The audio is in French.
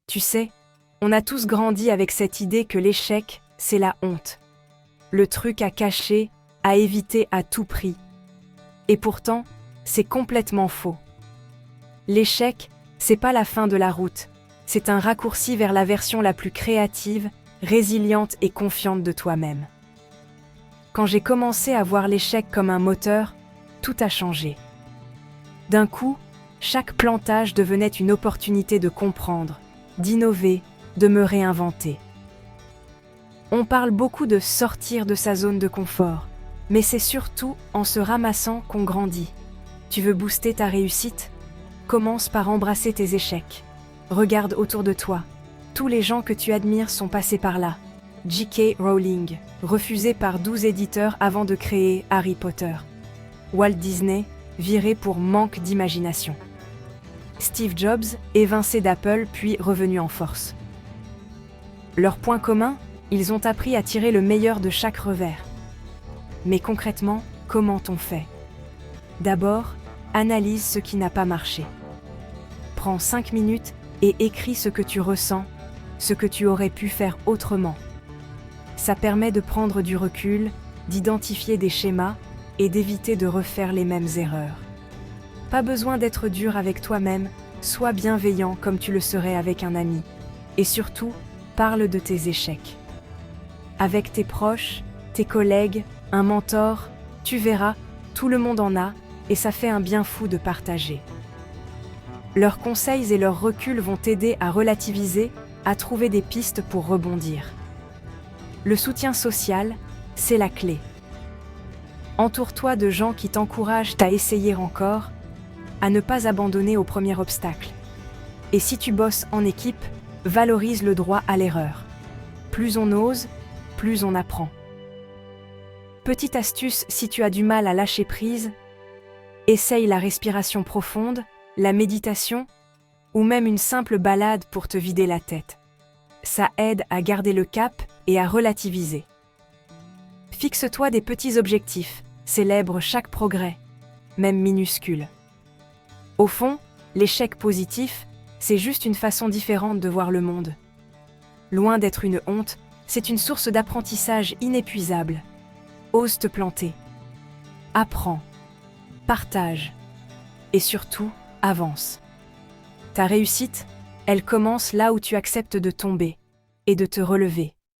Tu sais, on a tous grandi avec cette idée que l'échec, c'est la honte. Le truc à cacher, à éviter à tout prix. Et pourtant, c'est complètement faux. L'échec, c'est pas la fin de la route, c'est un raccourci vers la version la plus créative, résiliente et confiante de toi-même. Quand j'ai commencé à voir l'échec comme un moteur, tout a changé. D'un coup, chaque plantage devenait une opportunité de comprendre, d'innover, de me réinventer. On parle beaucoup de sortir de sa zone de confort, mais c'est surtout en se ramassant qu'on grandit. Tu veux booster ta réussite ? Commence par embrasser tes échecs. Regarde autour de toi. Tous les gens que tu admires sont passés par là. J.K. Rowling, refusée par 12 éditeurs avant de créer Harry Potter. Walt Disney, viré pour manque d'imagination. Steve Jobs, évincé d'Apple puis revenu en force. Leur point commun, ils ont appris à tirer le meilleur de chaque revers. Mais concrètement, comment on fait ? D'abord, analyse ce qui n'a pas marché. Prends 5 minutes et écris ce que tu ressens, ce que tu aurais pu faire autrement. Ça permet de prendre du recul, d'identifier des schémas et d'éviter de refaire les mêmes erreurs. Pas besoin d'être dur avec toi-même, sois bienveillant comme tu le serais avec un ami. Et surtout, parle de tes échecs. Avec tes proches, tes collègues, un mentor, tu verras, tout le monde en a, et ça fait un bien fou de partager. Leurs conseils et leur recul vont t'aider à relativiser, à trouver des pistes pour rebondir. Le soutien social, c'est la clé. Entoure-toi de gens qui t'encouragent à essayer encore, à ne pas abandonner au premier obstacle. Et si tu bosses en équipe, valorise le droit à l'erreur. Plus on ose, plus on apprend. Petite astuce si tu as du mal à lâcher prise, essaye la respiration profonde, la méditation ou même une simple balade pour te vider la tête. Ça aide à garder le cap et à relativiser. Fixe-toi des petits objectifs, célèbre chaque progrès, même minuscule. Au fond, l'échec positif, c'est juste une façon différente de voir le monde. Loin d'être une honte, c'est une source d'apprentissage inépuisable. Ose te planter. Apprends. Partage. Et surtout, avance. Ta réussite, elle commence là où tu acceptes de tomber et de te relever.